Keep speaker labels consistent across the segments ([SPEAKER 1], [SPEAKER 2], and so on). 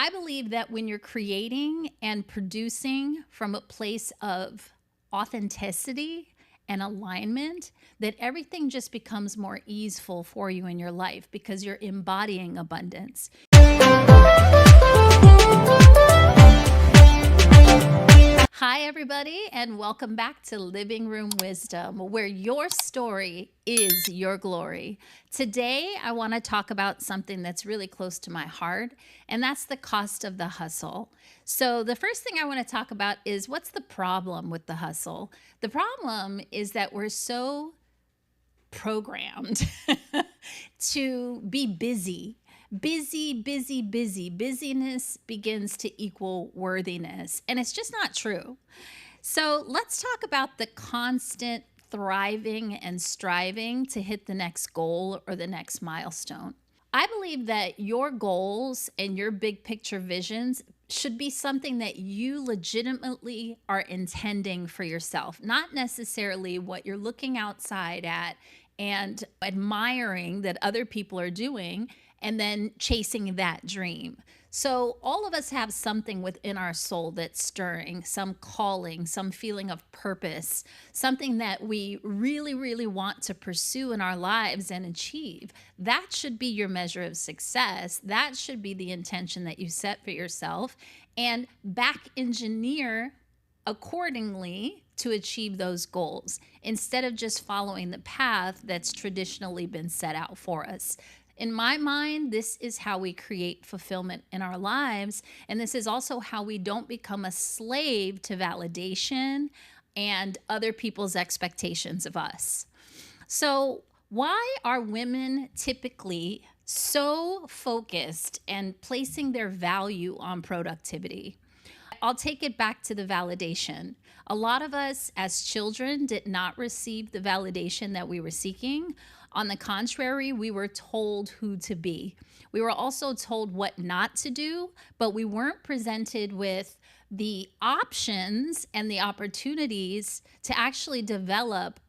[SPEAKER 1] I believe that when you're creating and producing from a place of authenticity and alignment, that everything just becomes more easeful for you in your life because you're embodying abundance. Hi, everybody, and welcome back to Living Room Wisdom, where your story is your glory. Today, I want to talk about something that's really close to my heart, and that's the cost of the hustle. So, the first thing I want to talk about is what's the problem with the hustle? The problem is that we're so programmed to be busy. Busyness begins to equal worthiness. And it's just not true. So let's talk about the constant thriving and striving to hit the next goal or the next milestone. I believe that your goals and your big picture visions should be something that you legitimately are intending for yourself, not necessarily what you're looking outside at and admiring that other people are doing and then chasing that dream. So, all of us have something within our soul that's stirring, some calling, some feeling of purpose, something that we really, really want to pursue in our lives and achieve. That should be your measure of success. That should be the intention that you set for yourself, and back engineer accordingly to achieve those goals instead of just following the path that's traditionally been set out for us. In my mind, this is how we create fulfillment in our lives. And this is also how we don't become a slave to validation and other people's expectations of us. So, why are women typically so focused and placing their value on productivity? I'll take it back to the validation. A lot of us as children did not receive the validation that we were seeking. On the contrary, we were told who to be. We were also told what not to do, but we weren't presented with the options and the opportunities to actually develop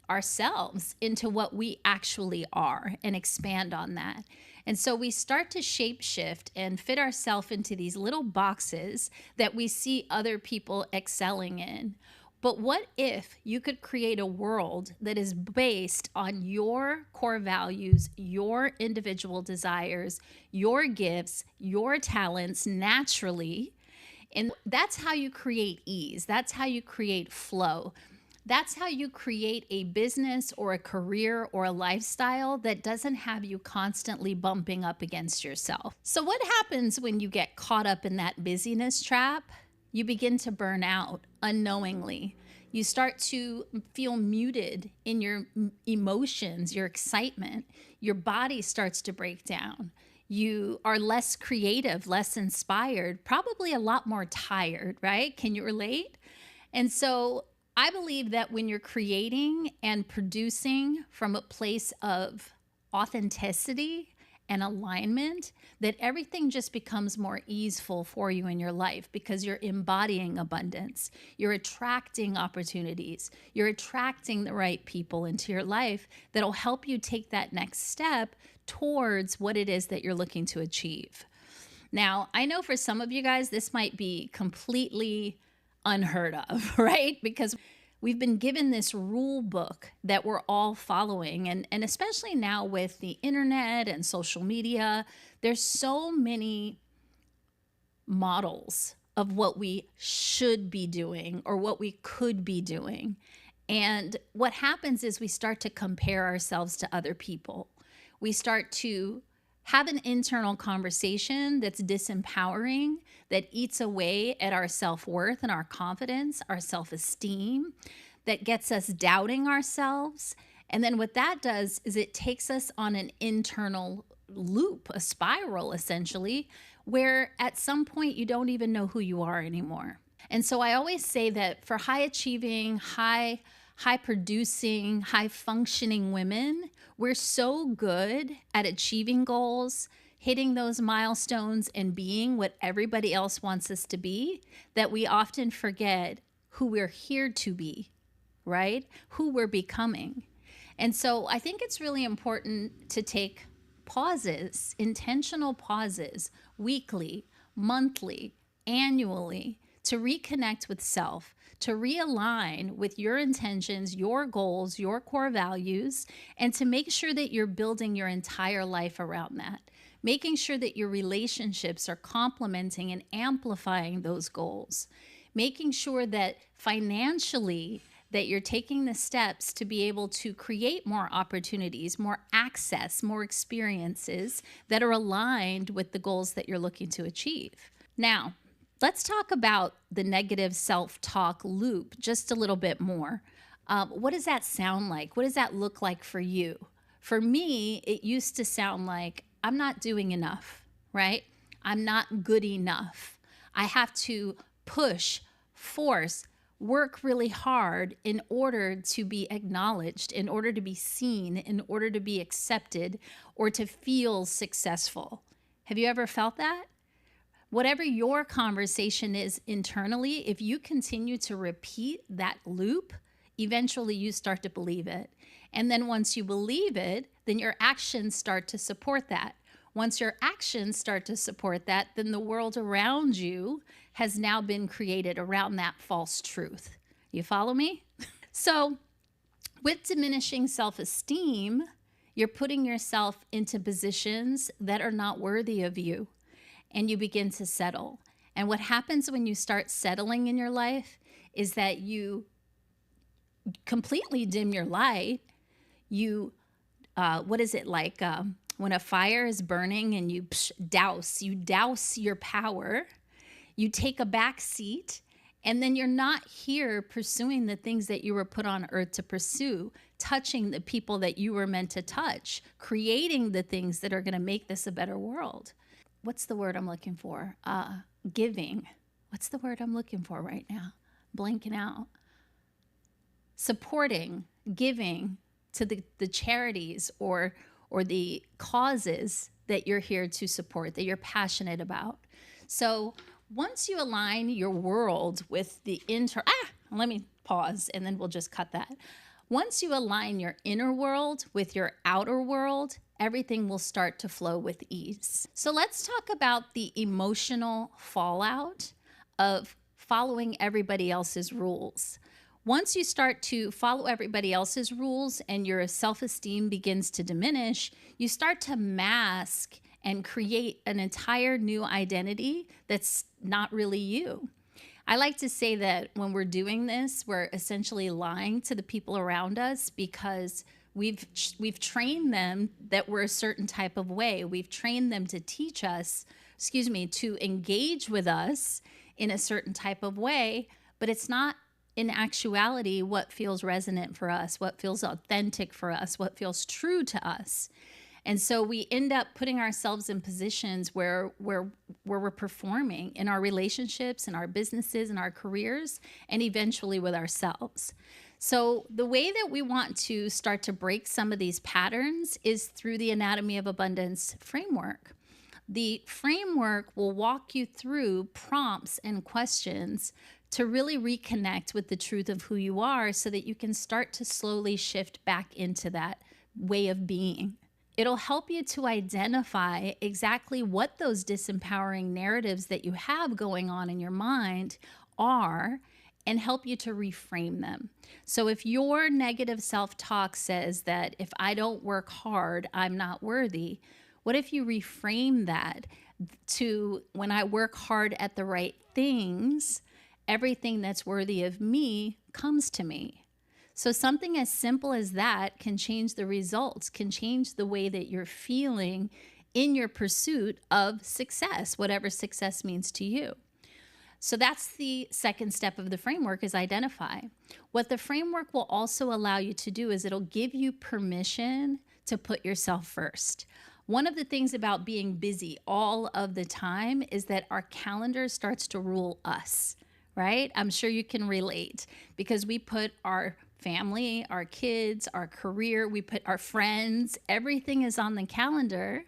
[SPEAKER 1] ourselves into what we actually are and expand on that. And so we start to shapeshift and fit ourselves into these little boxes that we see other people excelling in. But what if you could create a world that is based on your core values, your individual desires, your gifts, your talents naturally? And that's how you create ease. That's how you create flow. That's how you create a business or a career or a lifestyle that doesn't have you constantly bumping up against yourself. So, what happens when you get caught up in that busyness trap? You begin to burn out unknowingly. You start to feel muted in your emotions, your excitement. Your body starts to break down. You are less creative, less inspired, probably a lot more tired, right? Can you relate? And so, I believe that when you're creating and producing from a place of authenticity and alignment, that everything just becomes more easeful for you in your life because you're embodying abundance. You're attracting opportunities. You're attracting the right people into your life that'll help you take that next step towards what it is that you're looking to achieve. Now, I know for some of you guys, this might be completely unheard of, right? Because we've been given this rule book that we're all following. And especially now with the internet and social media, there's so many models of what we should be doing or what we could be doing. And what happens is we start to compare ourselves to other people. We start to have an internal conversation that's disempowering, that eats away at our self-worth and our confidence, our self-esteem, that gets us doubting ourselves. And then what that does is it takes us on an internal loop, a spiral essentially, where at some point you don't even know who you are anymore. And so I always say that for high achieving, high producing, high functioning women, we're so good at achieving goals, hitting those milestones, and being what everybody else wants us to be that we often forget who we're here to be, right? Who we're becoming. And so I think it's really important to take pauses, intentional pauses, weekly, monthly, annually, to reconnect with self, to realign with your intentions, your goals, your core values, and to make sure that you're building your entire life around that. Making sure that your relationships are complementing and amplifying those goals. Making sure that financially, that you're taking the steps to be able to create more opportunities, more access, more experiences that are aligned with the goals that you're looking to achieve. Now, let's talk about the negative self-talk loop just a little bit more. What does that sound like? What does that look like for you? For me, it used to sound like I'm not doing enough, right? I'm not good enough. I have to push, force, work really hard in order to be acknowledged, in order to be seen, in order to be accepted, or to feel successful. Have you ever felt that? Whatever your conversation is internally, if you continue to repeat that loop, eventually you start to believe it. And then once you believe it, then your actions start to support that. Once your actions start to support that, then the world around you has now been created around that false truth. You follow me? So with diminishing self-esteem, you're putting yourself into positions that are not worthy of you, and you begin to settle. And what happens when you start settling in your life is that you completely dim your light. You, what is it like when a fire is burning and you douse your power, you take a back seat, and then you're not here pursuing the things that you were put on earth to pursue, touching the people that you were meant to touch, creating the things that are going to make this a better world. What's the word I'm looking for? Giving. What's the word I'm looking for right now? Blanking out. Supporting, giving to the charities or the causes that you're here to support, that you're passionate about. So once you align your world with the let me pause and then we'll just cut that. Once you align your inner world with your outer world, everything will start to flow with ease. So let's talk about the emotional fallout of following everybody else's rules. Once you start to follow everybody else's rules and your self-esteem begins to diminish, you start to mask and create an entire new identity that's not really you. I like to say that when we're doing this, we're essentially lying to the people around us because we've trained them that we're a certain type of way. We've trained them to teach us, to engage with us in a certain type of way, but it's not in actuality what feels resonant for us, what feels authentic for us, what feels true to us. And so we end up putting ourselves in positions where we're performing in our relationships, in our businesses, in our careers, and eventually with ourselves. So the way that we want to start to break some of these patterns is through the Anatomy of Abundance framework. The framework will walk you through prompts and questions to really reconnect with the truth of who you are so that you can start to slowly shift back into that way of being. It'll help you to identify exactly what those disempowering narratives that you have going on in your mind are and help you to reframe them. So if your negative self-talk says that if I don't work hard, I'm not worthy, what if you reframe that to when I work hard at the right things, everything that's worthy of me comes to me. So something as simple as that can change the results, can change the way that you're feeling in your pursuit of success, whatever success means to you. So that's the second step of the framework, is identify. What the framework will also allow you to do is it'll give you permission to put yourself first. One of the things about being busy all of the time is that our calendar starts to rule us, right? I'm sure you can relate because we put our family, our kids, our career, we put our friends, everything is on the calendar.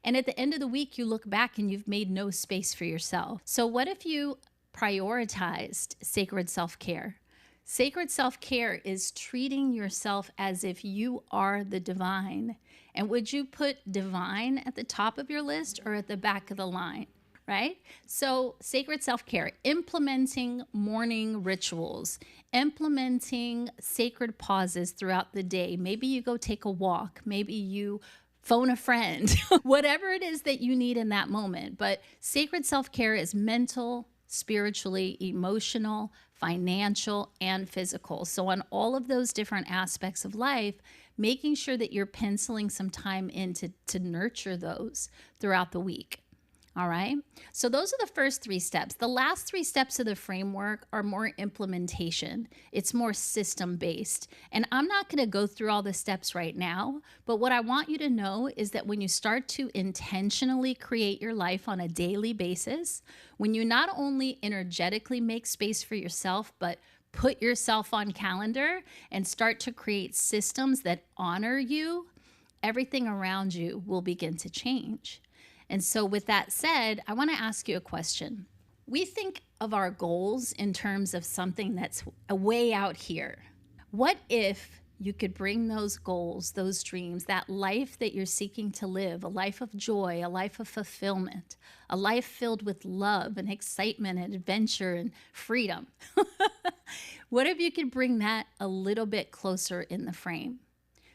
[SPEAKER 1] And at the end of the week, you look back and you've made no space for yourself. So what if you prioritized sacred self-care? Sacred self-care is treating yourself as if you are the divine. And would you put divine at the top of your list or at the back of the line? right? So, sacred self care, implementing morning rituals, implementing sacred pauses throughout the day. Maybe you go take a walk, maybe you phone a friend, whatever it is that you need in that moment. But sacred self care is mental, spiritually, emotional, financial, and physical. So, on all of those different aspects of life, making sure that you're penciling some time in to nurture those throughout the week. All right. So those are the first three steps. The last three steps of the framework are more implementation. It's more system based. And I'm not going to go through all the steps right now. But what I want you to know is that when you start to intentionally create your life on a daily basis, when you not only energetically make space for yourself, but put yourself on calendar and start to create systems that honor you, everything around you will begin to change. And so, with that said, I want to ask you a question. We think of our goals in terms of something that's a way out here. What if you could bring those goals, those dreams, that life that you're seeking to live, a life of joy, a life of fulfillment, a life filled with love and excitement and adventure and freedom? What if you could bring that a little bit closer in the frame?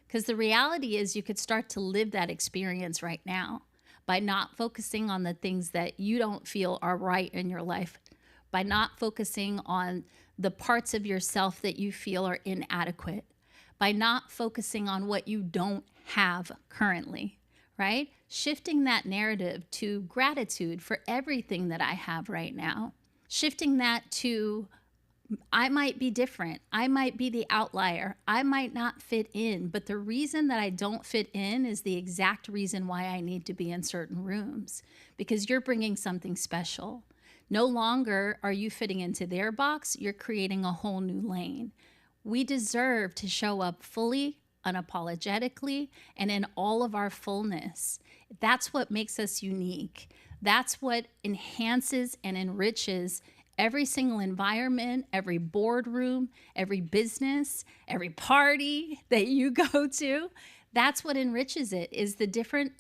[SPEAKER 1] Because the reality is you could start to live that experience right now by not focusing on the things that you don't feel are right in your life, by not focusing on the parts of yourself that you feel are inadequate, by not focusing on what you don't have currently, right? Shifting that narrative to gratitude for everything that I have right now. Shifting that to I might be different. I might be the outlier. I might not fit in. But the reason that I don't fit in is the exact reason why I need to be in certain rooms, because you're bringing something special. No longer are you fitting into their box. You're creating a whole new lane. We deserve to show up fully, unapologetically, and in all of our fullness. That's what makes us unique. That's what enhances and enriches every single environment, every boardroom, every business, every party that you go to. That's what enriches it, is the different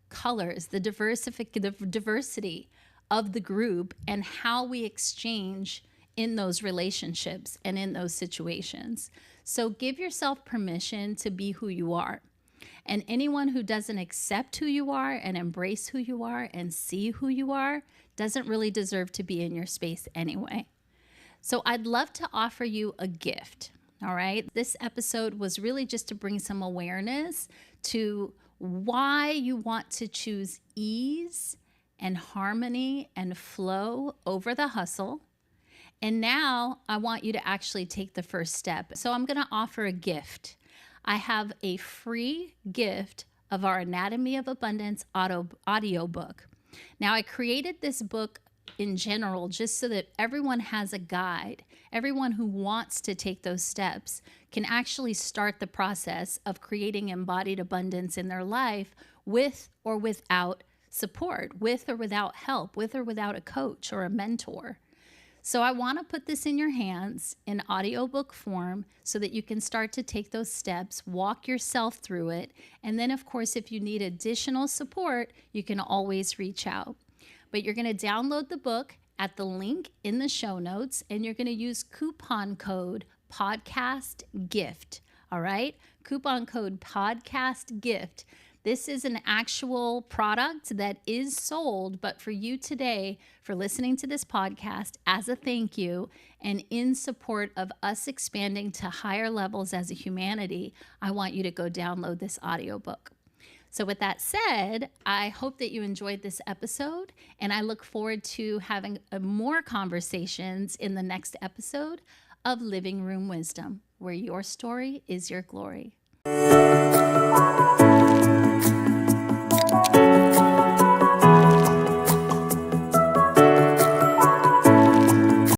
[SPEAKER 1] colors, the diversity of the group, and how we exchange in those relationships and in those situations. So give yourself permission to be who you are. And anyone who doesn't accept who you are and embrace who you are and see who you are doesn't really deserve to be in your space anyway. So I'd love to offer you a gift. All right. This episode was really just to bring some awareness to why you want to choose ease and harmony and flow over the hustle. And now I want you to actually take the first step. So I'm going to offer a gift. I have a free gift of our Anatomy of Abundance audiobook. Now, I created this book in general just so that everyone has a guide. Everyone who wants to take those steps can actually start the process of creating embodied abundance in their life with or without support, with or without help, with or without a coach or a mentor. So I want to put this in your hands in audiobook form so that you can start to take those steps, walk yourself through it. And then, of course, if you need additional support, you can always reach out. But you're going to download the book at the link in the show notes, and you're going to use coupon code podcast gift. All right? Coupon code podcast gift. This is an actual product that is sold, but for you today, for listening to this podcast, as a thank you and in support of us expanding to higher levels as a humanity, I want you to go download this audiobook. So with that said, I hope that you enjoyed this episode, and I look forward to having more conversations in the next episode of Living Room Wisdom, where your story is your glory.